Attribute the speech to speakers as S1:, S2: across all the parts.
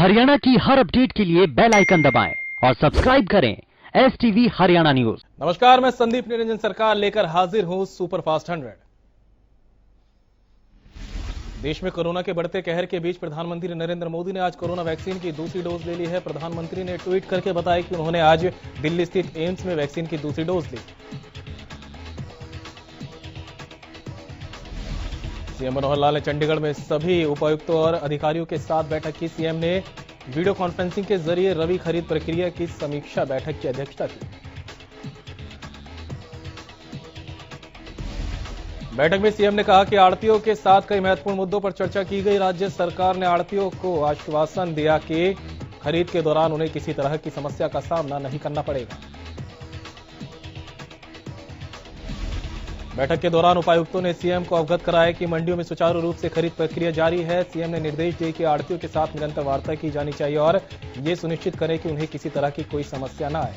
S1: हरियाणा की हर अपडेट के लिए बेल आइकन दबाएं और सब्सक्राइब करें STV हरियाणा न्यूज।
S2: नमस्कार, मैं संदीप निरंजन सरकार लेकर हाजिर हूं सुपरफास्ट 100। देश में कोरोना के बढ़ते कहर के बीच प्रधानमंत्री नरेंद्र मोदी ने आज कोरोना वैक्सीन की दूसरी डोज ले ली है। प्रधानमंत्री ने ट्वीट करके बताया कि उन्होंने आज दिल्ली स्थित एम्स में वैक्सीन की दूसरी डोज ली। सीएम मनोहर लाल ने चंडीगढ़ में सभी उपायुक्तों और अधिकारियों के साथ बैठक की। सीएम ने वीडियो कॉन्फ्रेंसिंग के जरिए रबी खरीद प्रक्रिया की समीक्षा बैठक की अध्यक्षता की। बैठक में सीएम ने कहा कि आढ़तियों के साथ कई महत्वपूर्ण मुद्दों पर चर्चा की गई। राज्य सरकार ने आढ़तियों को आश्वासन दिया कि खरीद के दौरान उन्हें किसी तरह की समस्या का सामना नहीं करना पड़ेगा। बैठक के दौरान उपायुक्तों ने सीएम को अवगत कराया कि मंडियों में सुचारू रूप से खरीद प्रक्रिया जारी है। सीएम ने निर्देश दिए कि आढ़तियों के साथ निरंतर वार्ता की जानी चाहिए और ये सुनिश्चित करें कि उन्हें किसी तरह की कोई समस्या न आए।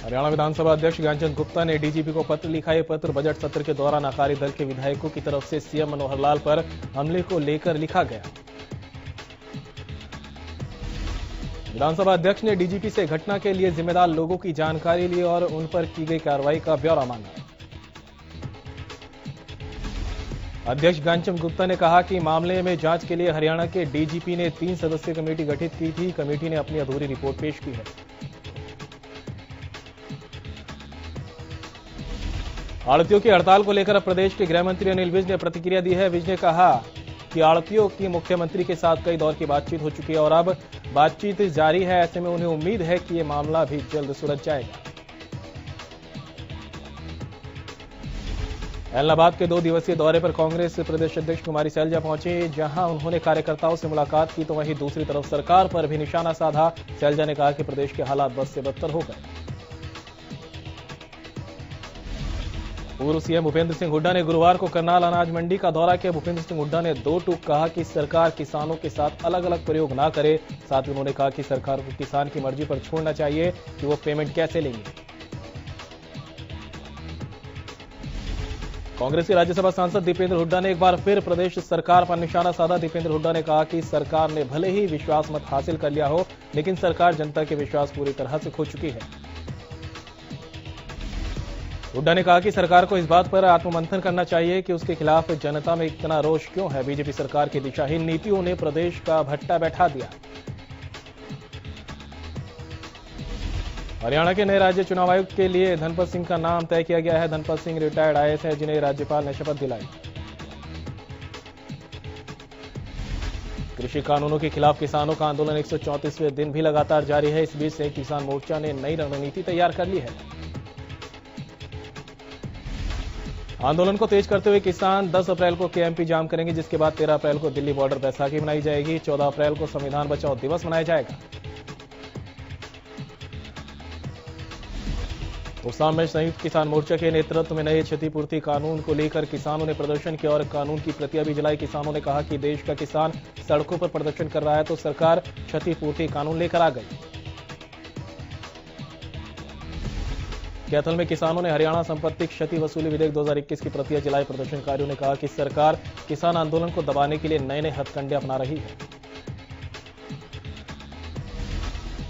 S2: हरियाणा विधानसभा अध्यक्ष ज्ञानचंद गुप्ता ने डीजीपी को पत्र लिखा। ये पत्र बजट सत्र के दौरान अकाली दल के विधायकों की तरफ से सीएम मनोहर लाल पर हमले को लेकर लिखा गया। विधानसभा अध्यक्ष ने डीजीपी से घटना के लिए जिम्मेदार लोगों की जानकारी ली और उन पर की गई कार्रवाई का ब्यौरा मांगा। अध्यक्ष ज्ञानचंद गुप्ता ने कहा कि मामले में जांच के लिए हरियाणा के डीजीपी ने 3 सदस्यीय कमेटी गठित की थी। कमेटी ने अपनी अधूरी रिपोर्ट पेश की है। आढ़तियों की हड़ताल को लेकर प्रदेश के गृह मंत्री अनिल विज ने प्रतिक्रिया दी है। विज ने कहा कि आढ़तियों की मुख्यमंत्री के साथ कई दौर की बातचीत हो चुकी है और अब बातचीत जारी है। ऐसे में उन्हें उम्मीद है कि यह मामला भी जल्द सुलझ जाएगा। ऐलनाबाद के 2 दिवसीय दौरे पर कांग्रेस प्रदेश अध्यक्ष कुमारी सैलजा पहुंचे, जहां उन्होंने कार्यकर्ताओं से मुलाकात की तो वहीं दूसरी तरफ सरकार पर भी निशाना साधा। सैलजा ने कहा कि प्रदेश के हालात बद से बदतर हो गए। पूर्व सीएम भूपेंद्र सिंह हुड्डा ने गुरुवार को करनाल अनाज मंडी का दौरा किया। भूपेंद्र सिंह हुड्डा ने 2 टूक कहा कि सरकार किसानों के साथ अलग अलग प्रयोग ना करे। साथ ही उन्होंने कहा कि सरकार को किसान की मर्जी पर छोड़ना चाहिए कि वो पेमेंट कैसे लेंगे। कांग्रेस के राज्यसभा सांसद दीपेंद्र हुड्डा ने एक बार फिर प्रदेश सरकार पर निशाना साधा। दीपेंद्र हुड्डा ने कहा कि सरकार ने भले ही विश्वास मत हासिल कर लिया हो, लेकिन सरकार जनता के विश्वास पूरी तरह से खो चुकी है। हुड्डा ने कहा कि सरकार को इस बात पर आत्ममंथन करना चाहिए कि उसके खिलाफ जनता में इतना रोष क्यों है। बीजेपी सरकार की दिशाहीन नीतियों ने प्रदेश का भट्टा बैठा दिया। हरियाणा के नए राज्य चुनाव आयुक्त के लिए धनपत सिंह का नाम तय किया गया है। धनपत सिंह रिटायर्ड IAS है, जिन्हें राज्यपाल ने शपथ दिलाई। कृषि कानूनों के खिलाफ किसानों का आंदोलन 134वें दिन भी लगातार जारी है। इस बीच संयुक्त किसान मोर्चा ने नई रणनीति तैयार कर ली है। आंदोलन को तेज करते हुए किसान 10 अप्रैल को KMP जाम करेंगे, जिसके बाद 13 अप्रैल को दिल्ली बॉर्डर बैसाखी मनाई जाएगी। 14 अप्रैल को संविधान बचाओ दिवस मनाया जाएगा। उसाम में संयुक्त किसान मोर्चा के नेतृत्व में नए क्षतिपूर्ति कानून को लेकर किसानों ने प्रदर्शन किया और कानून की प्रतियां भी जलाई। किसानों ने कहा कि देश का किसान सड़कों पर प्रदर्शन कर रहा है तो सरकार क्षतिपूर्ति कानून लेकर आ गई। कैथल में किसानों ने हरियाणा संपत्ति क्षति वसूली विधेयक 2021 की प्रतियां जलाई। प्रदर्शनकारियों ने कहा कि सरकार किसान आंदोलन को दबाने के लिए नए नए हथकंडे अपना रही है।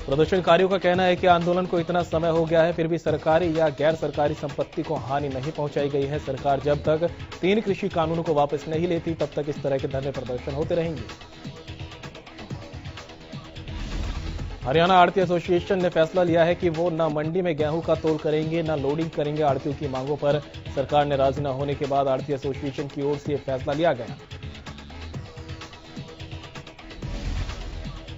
S2: प्रदर्शनकारियों का कहना है कि आंदोलन को इतना समय हो गया है, फिर भी सरकारी या गैर सरकारी संपत्ति को हानि नहीं पहुंचाई गई है। सरकार जब तक 3 कृषि कानूनों को वापस नहीं लेती, तब तक इस तरह के धरने प्रदर्शन होते रहेंगे। हरियाणा आढ़ती एसोसिएशन ने फैसला लिया है कि वो न मंडी में गेहूं का तोल करेंगे, न लोडिंग करेंगे। आढ़तियों की मांगों पर सरकार ने राजी न होने के बाद आढ़ती एसोसिएशन की ओर से यह फैसला लिया गया।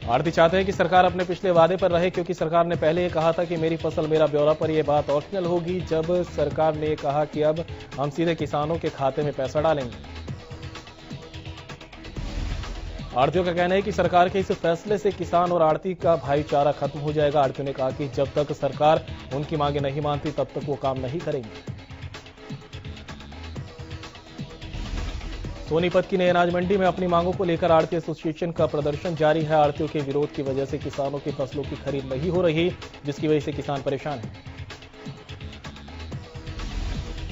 S2: आढ़ती चाहते हैं कि सरकार अपने पिछले वादे पर रहे, क्योंकि सरकार ने पहले ये कहा था कि मेरी फसल मेरा ब्यौरा पर यह बात ऑप्शनल होगी। जब सरकार ने कहा कि अब हम सीधे किसानों के खाते में पैसा डालेंगे। आढ़तियों का कहना है कि सरकार के इस फैसले से किसान और आढ़ती का भाईचारा खत्म हो जाएगा। आढ़तियों ने कहा कि जब तक सरकार उनकी मांगे नहीं मानती, तब तक वो काम नहीं करेंगे। सोनीपत की नई अनाज मंडी में अपनी मांगों को लेकर आढ़ती एसोसिएशन का प्रदर्शन जारी है। आढ़तियों के विरोध की वजह से किसानों की फसलों की खरीद नहीं हो रही, जिसकी वजह से किसान परेशान है।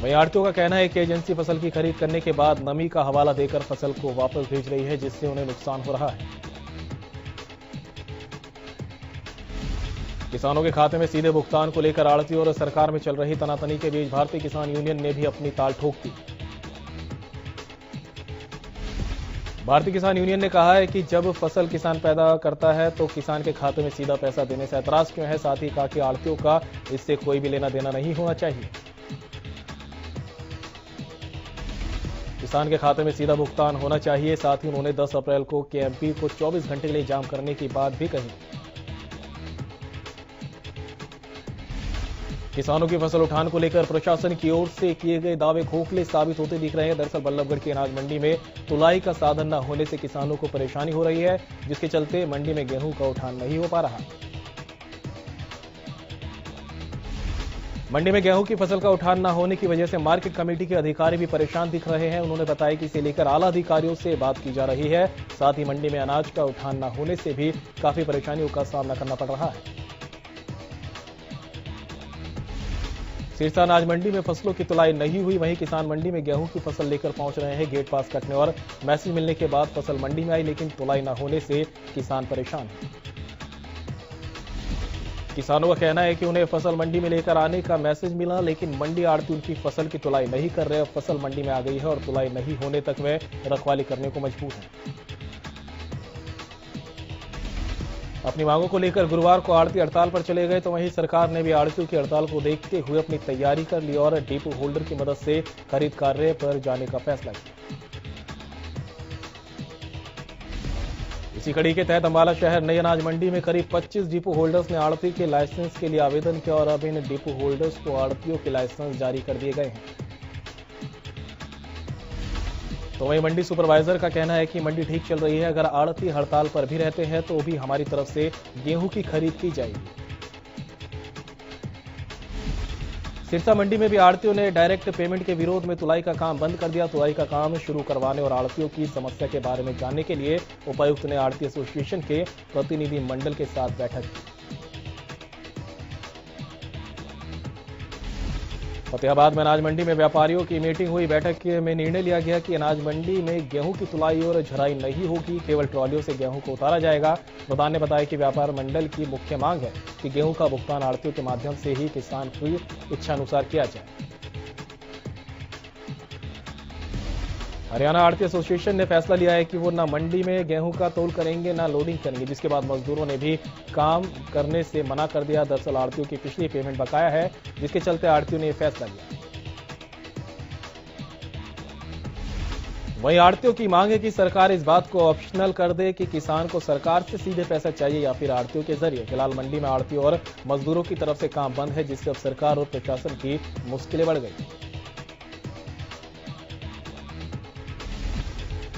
S2: वहीं आढ़तियों का कहना है कि एजेंसी फसल की खरीद करने के बाद नमी का हवाला देकर फसल को वापस भेज रही है, जिससे उन्हें नुकसान हो रहा है। किसानों के खाते में सीधे भुगतान को लेकर आढ़ती और सरकार में चल रही तनातनी के बीच भारतीय किसान यूनियन ने भी अपनी ताल ठोक दी। भारतीय किसान यूनियन ने कहा है कि जब फसल किसान पैदा करता है तो किसान के खाते में सीधा पैसा देने से ऐतराज क्यों है। साथ ही कहा कि आढ़तियों का इससे कोई भी लेना देना नहीं होना चाहिए। किसान के खाते में सीधा भुगतान होना चाहिए। साथ ही उन्होंने 10 अप्रैल को केएमपी को 24 घंटे के लिए जाम करने की बात भी कही। किसानों की फसल उठान को लेकर प्रशासन की ओर से किए गए दावे खोखले साबित होते दिख रहे हैं। दरअसल बल्लभगढ़ की अनाज मंडी में तुलाई का साधन न होने से किसानों को परेशानी हो रही है, जिसके चलते मंडी में गेहूं का उठान नहीं हो पा रहा। मंडी में गेहूं की फसल का उठान न होने की वजह से मार्केट कमेटी के अधिकारी भी परेशान दिख रहे हैं। उन्होंने बताया कि इसे लेकर आला अधिकारियों से बात की जा रही है। साथ ही मंडी में अनाज का उठान न होने से भी काफी परेशानियों का सामना करना पड़ रहा है। सिरसा अनाज मंडी में फसलों की तुलाई नहीं हुई। वहीं किसान मंडी में गेहूं की फसल लेकर पहुंच रहे हैं। गेट पास कटने और मैसेज मिलने के बाद फसल मंडी में आई, लेकिन तुलाई न होने से किसान परेशान हैं। किसानों का कहना है कि उन्हें फसल मंडी में लेकर आने का मैसेज मिला, लेकिन मंडी आढ़ती उनकी फसल की तुलाई नहीं कर रहे। अब फसल मंडी में आ गई है और तुलाई नहीं होने तक वे रखवाली करने को मजबूर हैं। अपनी मांगों को लेकर गुरुवार को आढ़ती हड़ताल पर चले गए, तो वहीं सरकार ने भी आढ़तियों की हड़ताल को देखते हुए अपनी तैयारी कर ली और डिपो होल्डर की मदद से खरीद कार्य पर जाने का फैसला किया। इसी कड़ी के तहत अंबाला शहर नई अनाज मंडी में करीब 25 डिपो होल्डर्स ने आढ़ती के लाइसेंस के लिए आवेदन किया और अब इन डिपो होल्डर्स को आढ़तियों के लाइसेंस जारी कर दिए गए हैं। तो वहीं मंडी सुपरवाइजर का कहना है कि मंडी ठीक चल रही है। अगर आढ़ती हड़ताल पर भी रहते हैं तो भी हमारी तरफ से गेहूं की खरीद की जाएगी। सिरसा मंडी में भी आढ़तियों ने डायरेक्ट पेमेंट के विरोध में तुलाई का काम बंद कर दिया। तुलाई का काम शुरू करवाने और आढ़तियों की समस्या के बारे में जानने के लिए उपायुक्त ने आढ़ती एसोसिएशन के प्रतिनिधि मंडल के साथ बैठक की। फतेहाबाद में अनाज मंडी में व्यापारियों की मीटिंग हुई। बैठक में निर्णय लिया गया कि अनाज मंडी में गेहूं की तुलाई और झराई नहीं होगी, केवल ट्रॉलियों से गेहूं को उतारा जाएगा। प्रधान ने बताया कि व्यापार मंडल की मुख्य मांग है कि गेहूं का भुगतान आढ़तियों के माध्यम से ही किसान की इच्छानुसार किया जाए। हरियाणा आढ़ती एसोसिएशन ने फैसला लिया है कि वो न मंडी में गेहूं का तौल करेंगे न लोडिंग करेंगे, जिसके बाद मजदूरों ने भी काम करने से मना कर दिया। दरअसल आढ़तियों की पिछली पेमेंट बकाया है, जिसके चलते आढ़तियों ने यह फैसला लिया। वहीं आढ़तियों की मांग है कि सरकार इस बात को ऑप्शनल कर दे कि किसान को सरकार से सीधे पैसा चाहिए या फिर आढ़तियों के जरिए। फिलहाल मंडी में आढ़तियों और मजदूरों की तरफ से काम बंद है, जिससे अब सरकार और प्रशासन की मुश्किलें बढ़ गई।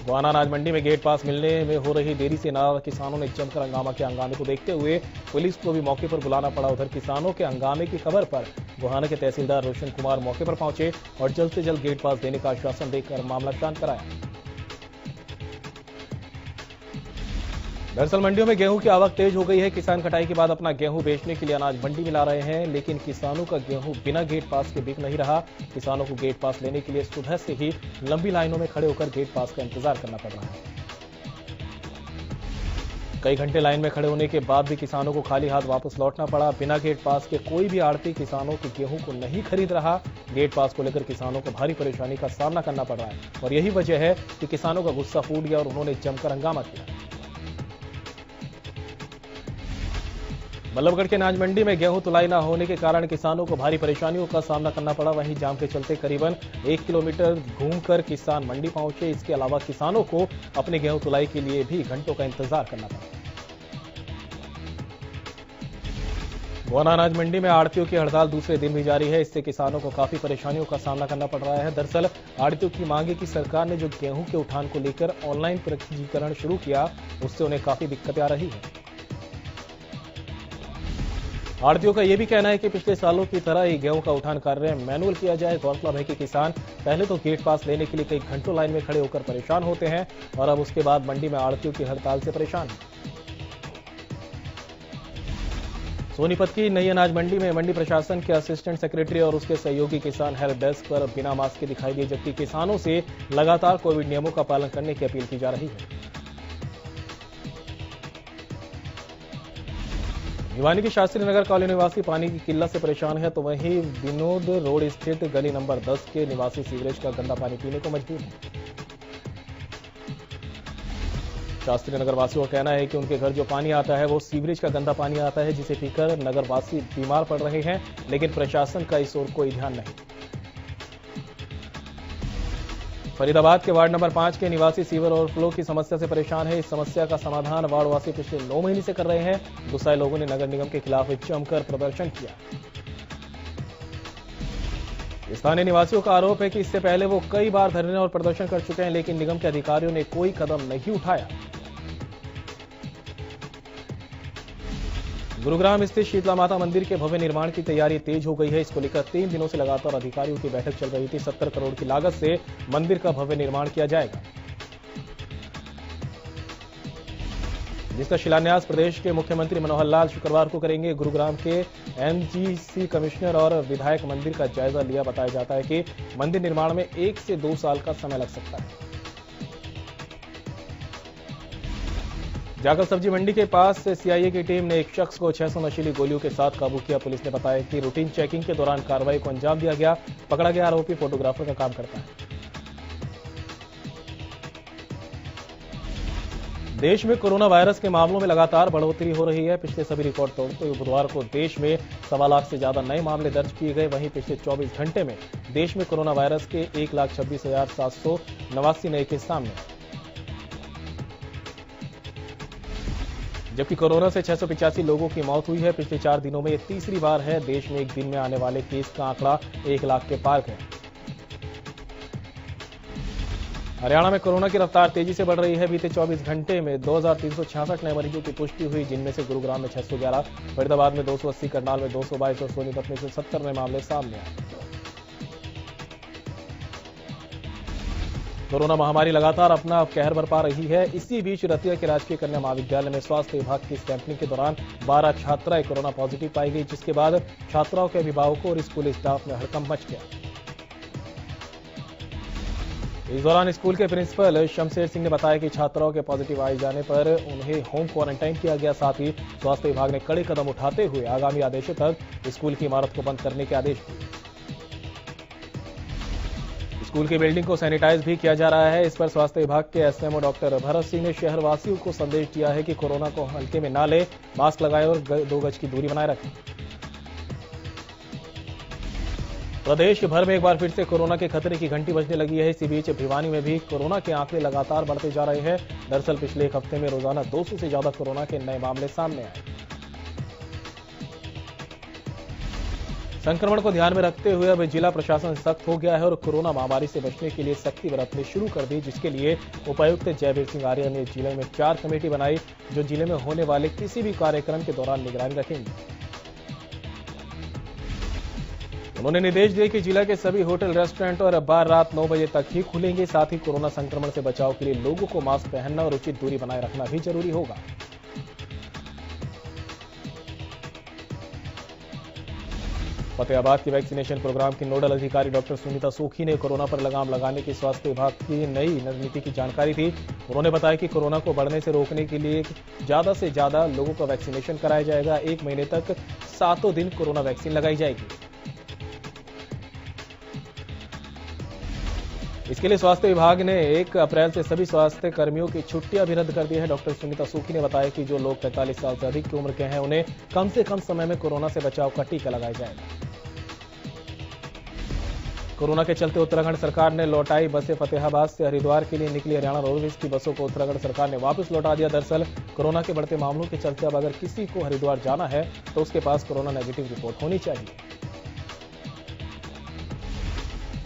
S2: गोहाना अनाज मंडी में गेट पास मिलने में हो रही देरी से नाराज किसानों ने जमकर हंगामा किया। हंगामे को देखते हुए पुलिस को भी मौके पर बुलाना पड़ा। उधर किसानों के हंगामे की खबर पर गोहाना के तहसीलदार रोशन कुमार मौके पर पहुंचे और जल्द से जल्द गेट पास देने का आश्वासन देकर मामला शांत कराया। दरअसल मंडियों में गेहूं की आवक तेज हो गई है। किसान कटाई के बाद अपना गेहूं बेचने के लिए अनाज मंडी में ला रहे हैं, लेकिन किसानों का गेहूं बिना गेट पास के बिक नहीं रहा। किसानों को गेट पास लेने के लिए सुबह से ही लंबी लाइनों में खड़े होकर गेट पास का इंतजार करना पड़ रहा है। कई घंटे लाइन में खड़े होने के बाद भी किसानों को खाली हाथ वापस लौटना पड़ा। बिना गेट पास के कोई भी आढ़ती किसानों के गेहूं को नहीं खरीद रहा। गेट पास को लेकर किसानों को भारी परेशानी का सामना करना पड़ रहा है और यही वजह है कि किसानों का गुस्सा फूट गया और उन्होंने जमकर हंगामा किया। बल्लभगढ़ के अनाज मंडी में गेहूं तुलाई न होने के कारण किसानों को भारी परेशानियों का सामना करना पड़ा। वहीं जाम के चलते करीबन 1 किलोमीटर घूमकर किसान मंडी पहुंचे। इसके अलावा किसानों को अपने गेहूं तुलाई के लिए भी घंटों का इंतजार करना पड़ा। गोहाना अनाज मंडी में आढ़तियों की हड़ताल दूसरे दिन भी जारी है। इससे किसानों को काफी परेशानियों का सामना करना पड़ रहा है। दरअसल आढ़तियों की मांग है कि सरकार ने जो गेहूं के उठान को लेकर ऑनलाइन पंजीकरण शुरू किया, उससे उन्हें काफी दिक्कतें आ रही है। आढ़तियों का यह भी कहना है कि पिछले सालों की तरह ही गेहूं का उठान कार्य मैनुअल किया जाए। गौरतलब है कि किसान पहले तो गेट पास लेने के लिए कई घंटों लाइन में खड़े होकर परेशान होते हैं और अब उसके बाद मंडी में आढ़तियों की हड़ताल से परेशान हैं। सोनीपत की नई अनाज मंडी में मंडी प्रशासन के असिस्टेंट सेक्रेटरी और उसके सहयोगी किसान हेल्प डेस्क पर बिना मास्क के दिखाई दिए, जबकि किसानों से लगातार कोविड नियमों का पालन करने की अपील की जा रही है। भिवानी की शास्त्री नगर कॉलोनी निवासी पानी की किल्लत से परेशान है, तो वहीं विनोद रोड स्थित गली नंबर 10 के निवासी सीवरेज का गंदा पानी पीने को मजबूर है। शास्त्री नगर वासियों का कहना है कि उनके घर जो पानी आता है वो सीवरेज का गंदा पानी आता है, जिसे पीकर नगर वासी बीमार पड़ रहे हैं, लेकिन प्रशासन का इस ओर कोई ध्यान नहीं। फरीदाबाद के वार्ड नंबर 5 के निवासी सीवर ओवरफ्लो की समस्या से परेशान है। इस समस्या का समाधान वार्ड वासी पिछले 9 महीने से कर रहे हैं। गुस्साए लोगों ने नगर निगम के खिलाफ जमकर प्रदर्शन किया। स्थानीय निवासियों का आरोप है कि इससे पहले वो कई बार धरने और प्रदर्शन कर चुके हैं, लेकिन निगम के अधिकारियों ने कोई कदम नहीं उठाया। गुरुग्राम स्थित शीतला माता मंदिर के भव्य निर्माण की तैयारी तेज हो गई है। इसको लेकर 3 दिनों से लगातार अधिकारियों की बैठक चल रही थी। 70 करोड़ की लागत से मंदिर का भव्य निर्माण किया जाएगा, जिसका शिलान्यास प्रदेश के मुख्यमंत्री मनोहर लाल शुक्रवार को करेंगे। गुरुग्राम के एनजीसी कमिश्नर और विधायक मंदिर का जायजा लिया। बताया जाता है कि मंदिर निर्माण में 1 से 2 साल का समय लग सकता है। जाकर सब्जी मंडी के पास से सीआईए की टीम ने एक शख्स को 600 नशीली गोलियों के साथ काबू किया। पुलिस ने बताया कि रूटीन चेकिंग के दौरान कार्रवाई को अंजाम दिया गया। पकड़ा गया आरोपी फोटोग्राफर का काम करता है। देश में कोरोना वायरस के मामलों में लगातार बढ़ोतरी हो रही है। पिछले सभी रिकॉर्ड तोड़ते हुए बुधवार को देश में 1.25 लाख से ज्यादा नए मामले दर्ज किए गए। वहीं पिछले 24 घंटे में देश में कोरोना वायरस के 1,26,789 नए केस सामने आए, जबकि कोरोना से 685 लोगों की मौत हुई है। पिछले 4 दिनों में ये तीसरी बार है देश में एक दिन में आने वाले केस का आंकड़ा 1 लाख के पार है। हरियाणा में कोरोना की रफ्तार तेजी से बढ़ रही है। बीते 24 घंटे में 2,366 नए मरीजों की पुष्टि हुई, जिनमें से गुरुग्राम में 611, फरीदाबाद में 280, करनाल में 222 और सोनीपत में 70 नए मामले सामने आए। कोरोना महामारी लगातार अपना कहर बरपा रही है। इसी बीच रतिया के राजकीय कन्या महाविद्यालय में स्वास्थ्य विभाग की सैंपलिंग के दौरान 12 छात्राएं कोरोना पॉजिटिव पाई गई, जिसके बाद छात्राओं के अभिभावकों और स्कूल स्टाफ में हड़कंप मच गया। इस दौरान स्कूल के प्रिंसिपल शमशेर सिंह ने बताया कि छात्राओं के पॉजिटिव आए जाने पर उन्हें होम क्वारंटाइन किया गया। साथ ही स्वास्थ्य विभाग ने कड़े कदम उठाते हुए आगामी आदेशों तक स्कूल की इमारत को बंद करने के आदेश दिए। स्कूल की बिल्डिंग को सैनिटाइज भी किया जा रहा है। इस पर स्वास्थ्य विभाग के एसएमओ डॉक्टर भरत सिंह ने शहरवासियों को संदेश दिया है कि कोरोना को हल्के में ना ले, मास्क लगाएं और 2 गज की दूरी बनाए रखें। प्रदेश भर में एक बार फिर से कोरोना के खतरे की घंटी बजने लगी है। इसी बीच भिवानी में भी कोरोना के आंकड़े लगातार बढ़ते जा रहे हैं। दरअसल पिछले एक हफ्ते में रोजाना 200 से ज्यादा कोरोना के नए मामले सामने आए। संक्रमण को ध्यान में रखते हुए अब जिला प्रशासन सख्त हो गया है और कोरोना महामारी से बचने के लिए सख्ती बरतनी शुरू कर दी, जिसके लिए उपायुक्त जयवीर सिंह आर्य ने जिले में 4 कमेटी बनाई, जो जिले में होने वाले किसी भी कार्यक्रम के दौरान निगरानी रखेंगी। उन्होंने निर्देश दिए कि जिला के सभी होटल, रेस्टोरेंट और बार रात 9 बजे तक ही खुलेंगे। साथ ही कोरोना संक्रमण से बचाव के लिए लोगों को मास्क पहनना और उचित दूरी बनाए रखना भी जरूरी होगा। फतेहाबाद के वैक्सीनेशन प्रोग्राम की नोडल अधिकारी डॉक्टर सुनीता सोखी ने कोरोना पर लगाम लगाने की स्वास्थ्य विभाग की नई रणनीति की जानकारी दी। उन्होंने बताया कि कोरोना को बढ़ने से रोकने के लिए ज्यादा से ज्यादा लोगों का वैक्सीनेशन कराया जाएगा। 1 महीने तक 7 दिन कोरोना वैक्सीन लगाई जाएगी। इसके लिए स्वास्थ्य विभाग ने 1 अप्रैल से सभी स्वास्थ्य कर्मियों की छुट्टियां भी रद्द कर दी है। डॉक्टर सुनीता सूखी ने बताया कि जो लोग 45 साल से अधिक की उम्र के हैं, उन्हें कम से कम समय में कोरोना से बचाव का टीका लगाया जाएगा। कोरोना के चलते उत्तराखंड सरकार ने लौटाई बसें। फतेहाबाद से हरिद्वार के लिए निकली हरियाणा रोडवेज की बसों को उत्तराखंड सरकार ने वापस लौटा दिया। दरअसल कोरोना के बढ़ते मामलों के चलते अब अगर किसी को हरिद्वार जाना है तो उसके पास कोरोना नेगेटिव रिपोर्ट होनी चाहिए।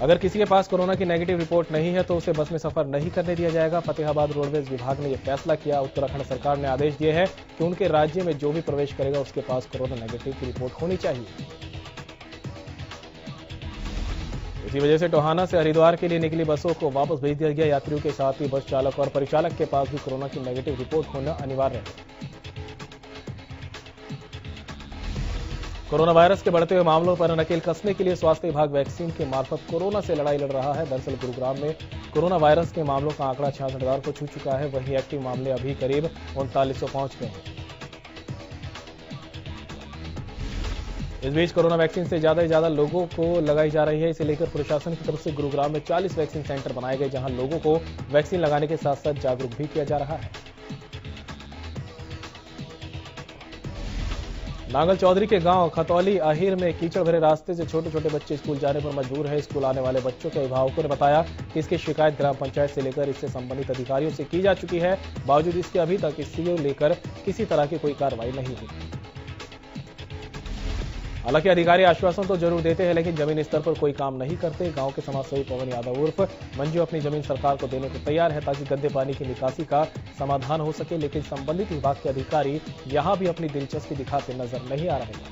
S2: अगर किसी के पास कोरोना की नेगेटिव रिपोर्ट नहीं है तो उसे बस में सफर नहीं करने दिया जाएगा। फतेहाबाद रोडवेज विभाग ने यह फैसला किया। उत्तराखंड सरकार ने आदेश दिए हैं कि उनके राज्य में जो भी प्रवेश करेगा उसके पास कोरोना नेगेटिव की रिपोर्ट होनी चाहिए। इसी वजह से टोहाना से हरिद्वार के लिए निकली बसों को वापस भेज दिया गया। यात्रियों के साथ ही बस चालक और परिचालक के पास भी कोरोना की नेगेटिव रिपोर्ट होना अनिवार्य है। कोरोना वायरस के बढ़ते हुए मामलों पर नकेल कसने के लिए स्वास्थ्य विभाग वैक्सीन के मार्फत कोरोना से लड़ाई लड़ रहा है। दरअसल गुरुग्राम में कोरोना वायरस के मामलों का आंकड़ा 66,000 को छू चुका है। वहीं एक्टिव मामले अभी करीब 3900 पहुंच गए हैं। इस बीच कोरोना वैक्सीन से ज्यादा लोगों को लगाई जा रही है। इसे लेकर प्रशासन की तरफ से गुरुग्राम में 40 वैक्सीन सेंटर बनाए गए, जहां लोगों को वैक्सीन लगाने के साथ साथ जागरूक भी किया जा रहा है। नांगल चौधरी के गांव खतौली आहिर में कीचड़ भरे रास्ते से छोटे छोटे बच्चे स्कूल जाने पर मजबूर है। स्कूल आने वाले बच्चों के अभिभावकों ने बताया कि इसकी शिकायत ग्राम पंचायत से लेकर इससे संबंधित अधिकारियों से की जा चुकी है। बावजूद इसके अभी तक इसको लेकर किसी तरह की कोई कार्रवाई नहीं हुई। हालांकि अधिकारी आश्वासन तो जरूर देते हैं, लेकिन जमीनी स्तर पर कोई काम नहीं करते। गांव के समाजसेवी पवन यादव उर्फ मंजू अपनी जमीन सरकार को देने को तैयार है ताकि गंदे पानी की निकासी का समाधान हो सके, लेकिन संबंधित विभाग के अधिकारी यहां भी अपनी दिलचस्पी दिखाते नजर नहीं आ रहे हैं।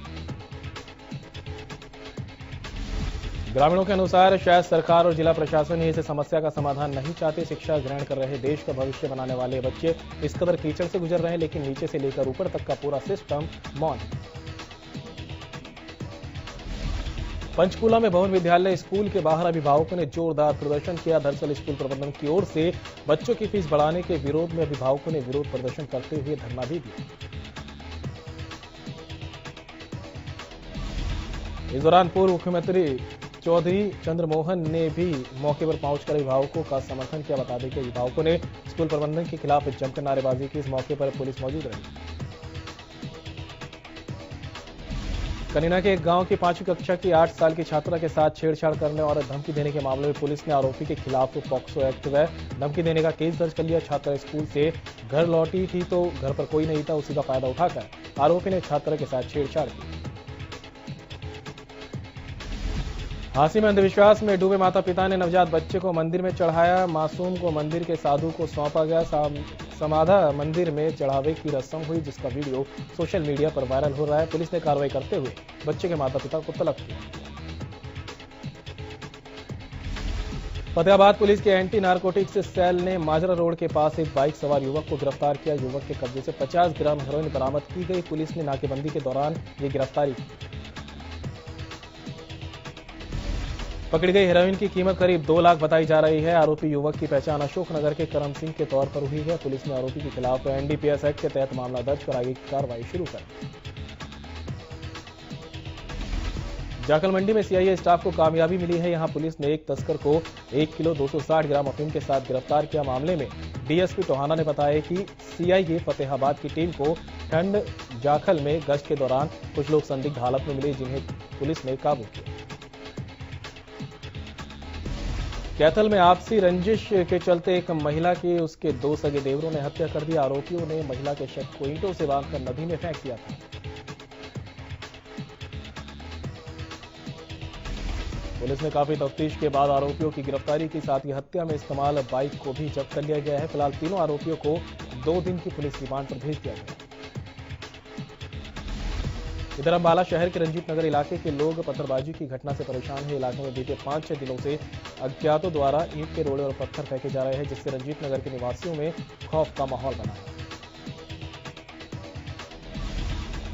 S2: ग्रामीणों के अनुसार शायद सरकार और जिला प्रशासन ही इस समस्या का समाधान नहीं चाहते। शिक्षा ग्रहण कर रहे देश का भविष्य बनाने वाले बच्चे इस कदर कीचड़ से गुजर रहे हैं, लेकिन नीचे से लेकर ऊपर तक का पूरा सिस्टम मौन है। पंचकूला में भवन विद्यालय स्कूल के बाहर अभिभावकों ने जोरदार प्रदर्शन किया। दरअसल स्कूल प्रबंधन की ओर से बच्चों की फीस बढ़ाने के विरोध में अभिभावकों ने विरोध प्रदर्शन करते हुए धरना भी दिया। इस दौरान पूर्व मुख्यमंत्री चौधरी चंद्रमोहन ने भी मौके पर पहुंचकर अभिभावकों का समर्थन किया। बता दें कि अभिभावकों ने स्कूल प्रबंधन के खिलाफ जमकर नारेबाजी की। इस मौके पर पुलिस मौजूद रही। कनीना के एक गांव की 5वीं कक्षा की 8 साल की छात्रा के साथ छेड़छाड़ करने और धमकी देने के मामले में पुलिस ने आरोपी के खिलाफ पॉक्सो एक्ट व धमकी देने का केस दर्ज कर लिया। छात्रा स्कूल से घर लौटी थी तो घर पर कोई नहीं था। उसी का फायदा उठाकर आरोपी ने छात्रा के साथ छेड़छाड़ की। हांसी में अंधविश्वास में डूबे माता पिता ने नवजात बच्चे को मंदिर में चढ़ाया। मासूम को मंदिर के साधु को सौंपा गया। समाधा मंदिर में चढ़ावे की रस्म हुई, जिसका वीडियो सोशल मीडिया पर वायरल हो रहा है। पुलिस ने कार्रवाई करते हुए बच्चे के माता पिता को तलब किया। फतेहाबाद पुलिस के एंटी नारकोटिक्स सेल ने माजरा रोड के पास एक बाइक सवार युवक को गिरफ्तार किया। युवक के कब्जे से 50 ग्राम हेरोइन बरामद की गई। पुलिस ने नाकेबंदी के दौरान ये गिरफ्तारी की। पकड़ी गई हेरोइन की कीमत करीब 2 लाख बताई जा रही है। आरोपी युवक की पहचान अशोकनगर के करम सिंह के तौर पर हुई है। पुलिस ने आरोपी के खिलाफ एनडीपीएस एक्ट के तहत मामला दर्ज कर आगे की कार्रवाई शुरू कर दी। जाखल मंडी में सीआईए स्टाफ को कामयाबी मिली है। यहां पुलिस ने एक तस्कर को 1 किलो 260 ग्राम अफीम के साथ गिरफ्तार किया। मामले में डीएसपी टोहाना ने बताया कि सीआईए फतेहाबाद की टीम को ठंड जाखल में गश्त के दौरान कुछ लोग संदिग्ध हालत में मिले, जिन्हें पुलिस ने काबू किया। कैथल में आपसी रंजिश के चलते एक महिला की उसके 2 सगे देवरों ने हत्या कर दी। आरोपियों ने महिला के शव को ईंटों से बांधकर नदी में फेंक दिया था। पुलिस ने काफी तफ्तीश के बाद आरोपियों की गिरफ्तारी की। साथ ही हत्या में इस्तेमाल बाइक को भी जब्त कर लिया गया है। फिलहाल तीनों आरोपियों को 2 दिन की पुलिस रिमांड पर भेज दिया गया। इधर अम्बाला शहर के रंजीत नगर इलाके के लोग पत्थरबाजी की घटना से परेशान हैं। इलाके में बीते 5-6 दिनों से अज्ञातों द्वारा ईंट के रोड़े और पत्थर फेंके जा रहे हैं, जिससे रंजीत नगर के निवासियों में खौफ का माहौल बना है।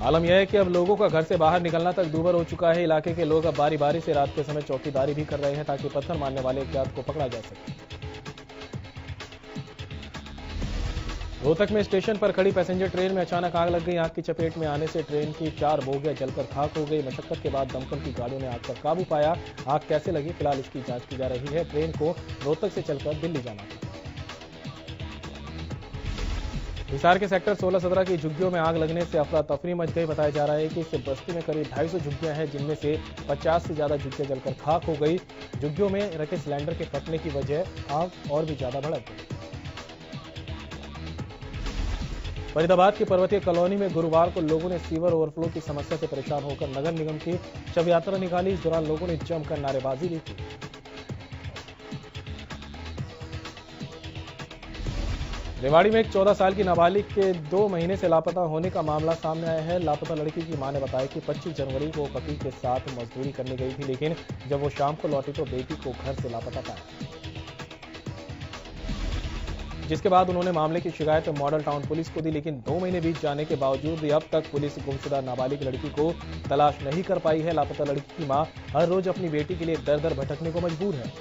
S2: आलम यह है कि अब लोगों का घर से बाहर निकलना तक दूभर हो चुका है। इलाके के लोग अब बारी बारी से रात के समय चौकीदारी भी कर रहे हैं ताकि पत्थर मारने वाले अज्ञात को पकड़ा जा सके। रोहतक में स्टेशन पर खड़ी पैसेंजर ट्रेन में अचानक आग लग गई। आग की चपेट में आने से ट्रेन की 4 बोगियां जलकर खाक हो गई। मशक्कत के बाद दमकल की गाड़ियों ने आग पर काबू पाया। आग कैसे लगी, फिलहाल इसकी जांच की जा रही है। ट्रेन को रोहतक से चलकर दिल्ली जाना था। हिसार के सेक्टर 16-17 की झुग्गियों में आग लगने से अफरा तफरी मच गई। बताया जा रहा है कि इस बस्ती में करीब 250 झुग्गियां हैं, जिनमें से 50 से ज्यादा झुग्गियां जलकर खाक हो गई। झुग्गियों में रखे सिलेंडर के फटने की वजह आग और भी ज्यादा भड़क गई। फरीदाबाद की पर्वतीय कॉलोनी में गुरुवार को लोगों ने सीवर ओवरफ्लो की समस्या से परेशान होकर नगर निगम की शव यात्रा निकाली। इस दौरान लोगों ने जमकर नारेबाजी भी की। रेवाड़ी में एक 14 साल की नाबालिग के 2 महीने से लापता होने का मामला सामने आया है। लापता लड़की की मां ने बताया कि 25 जनवरी को पति के साथ मजदूरी करने गई थी, लेकिन जब वो शाम को लौटी तो बेटी को घर से लापता पाया। जिसके बाद उन्होंने मामले की शिकायत मॉडल टाउन पुलिस को दी, लेकिन 2 महीने बीत जाने के बावजूद अब तक पुलिस गुमशुदा नाबालिग लड़की को तलाश नहीं कर पाई है। लापता लड़की की मां हर रोज अपनी बेटी के लिए दर दर भटकने को मजबूर है।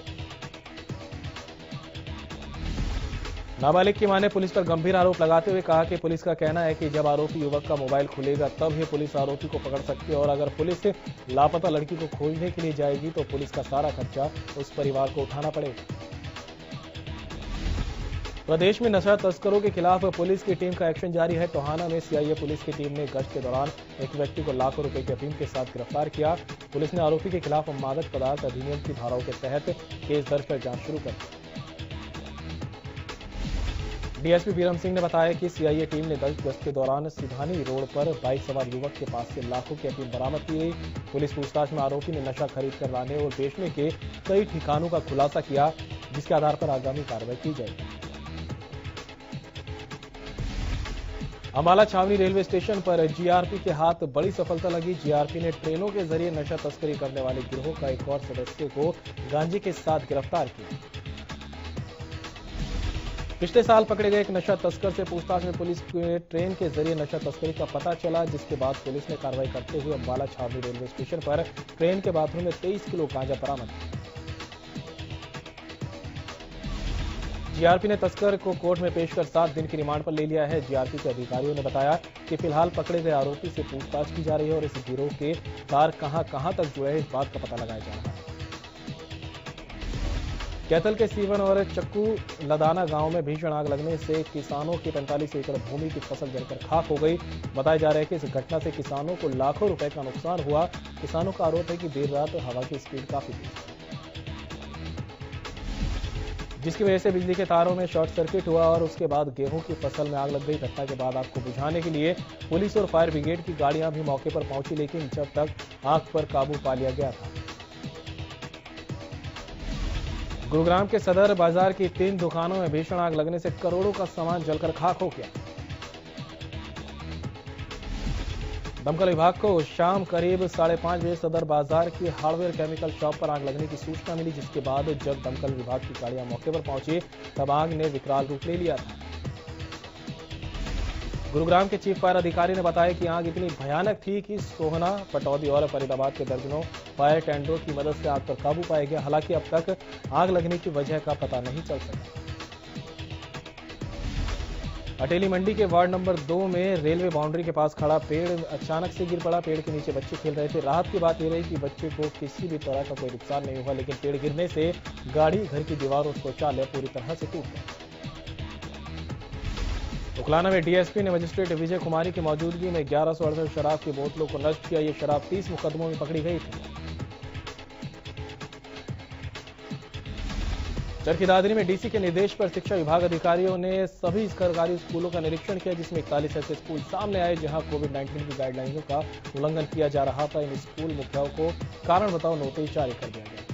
S2: नाबालिग की मां ने पुलिस पर गंभीर आरोप लगाते हुए कहा कि पुलिस का कहना है कि जब आरोपी युवक का मोबाइल खुलेगा तब ही पुलिस आरोपी को पकड़ सकती है, और अगर पुलिस लापता लड़की को खोजने के लिए जाएगी तो पुलिस का सारा खर्चा उस परिवार को उठाना पड़ेगा। प्रदेश में नशा तस्करों के खिलाफ पुलिस की टीम का एक्शन जारी है। टोहाना में सीआईए पुलिस की टीम ने गश्त के दौरान एक व्यक्ति को लाखों रुपए की अफीम के साथ गिरफ्तार किया। पुलिस ने आरोपी के खिलाफ मादक पदार्थ अधिनियम की धाराओं के तहत केस दर्ज कर जांच शुरू कर दी। डीएसपी बीरम सिंह ने बताया कि सीआईए टीम ने गश्त के दौरान सिधानी रोड पर बाइक सवार युवक के पास से लाखों की अफीम बरामद की गई। पुलिस पूछताछ में आरोपी ने नशा खरीद कर लाने और बेचने के कई ठिकानों का खुलासा किया, जिसके आधार पर आगामी कार्रवाई की जाएगी। अंबाला छावनी रेलवे स्टेशन पर जीआरपी के हाथ बड़ी सफलता लगी। जीआरपी ने ट्रेनों के जरिए नशा तस्करी करने वाले गिरोह का एक और सदस्य को गांजे के साथ गिरफ्तार किया। पिछले साल पकड़े गए एक नशा तस्कर से पूछताछ में पुलिस के ट्रेन के जरिए नशा तस्करी का पता चला, जिसके बाद पुलिस ने कार्रवाई करते हुए अंबाला छावनी रेलवे स्टेशन पर ट्रेन के बाथरूम में 23 किलो गांजा बरामद किया। जीआरपी ने तस्कर को कोर्ट में पेश कर 7 दिन की रिमांड पर ले लिया है। जीआरपी के अधिकारियों ने बताया कि फिलहाल पकड़े गए आरोपी से पूछताछ की जा रही है और इस गिरोह के तार कहां तक जुड़े हैं, इस बात का पता लगाया जा रहा है। कैथल के सीवन और चक्कू लदाना गांव में भीषण आग लगने से किसानों की 45 एकड़ भूमि की फसल जलकर खाक हो गई। बताया जा रहा है कि इस घटना से किसानों को लाखों रुपए का नुकसान हुआ। किसानों का आरोप है कि देर रात हवा की स्पीड काफी तेज थी, जिसकी वजह से बिजली के तारों में शॉर्ट सर्किट हुआ और उसके बाद गेहूं की फसल में आग लग गई। घटना के बाद आग को बुझाने के लिए पुलिस और फायर ब्रिगेड की गाड़ियां भी मौके पर पहुंची, लेकिन जब तक आग पर काबू पा लिया गया था। गुरुग्राम के सदर बाजार की 3 दुकानों में भीषण आग लगने से करोड़ों का सामान जलकर खाक हो गया। दमकल विभाग को शाम करीब 5:30 बजे सदर बाजार की हार्डवेयर केमिकल शॉप पर आग लगने की सूचना मिली, जिसके बाद जब दमकल विभाग की गाड़ियां मौके पर पहुंची तब आग ने विकराल रूप ले लिया था। गुरुग्राम के चीफ फायर अधिकारी ने बताया कि आग इतनी भयानक थी कि सोहना, पटौदी और फरीदाबाद के दर्जनों फायर टेंडरों की मदद से आग पर काबू पाया गया। हालांकि अब तक आग लगने की वजह का पता नहीं चल सका। अटेली मंडी के वार्ड नंबर 2 में रेलवे बाउंड्री के पास खड़ा पेड़ अचानक से गिर पड़ा। पेड़ के नीचे बच्चे खेल रहे थे। राहत की बात यह रही कि बच्चे को किसी भी तरह का कोई नुकसान नहीं हुआ, लेकिन पेड़ गिरने से गाड़ी, घर की दीवार और शौचालय पूरी तरह से टूट गया। उकलाना में डीएसपी ने मजिस्ट्रेट विजय कुमारी की मौजूदगी में 1168 शराब की बोतलों को नष्ट किया। ये शराब 30 मुकदमों में पकड़ी गई थी। चरखी दादरी में डीसी के निर्देश पर शिक्षा विभाग अधिकारियों ने सभी सरकारी स्कूलों का निरीक्षण किया, जिसमें 41 ऐसे स्कूल सामने आए जहां कोविड-19 की गाइडलाइनों का उल्लंघन किया जा रहा था। इन स्कूल मुखियाओं को कारण बताओ नोटिस जारी कर दिया गया।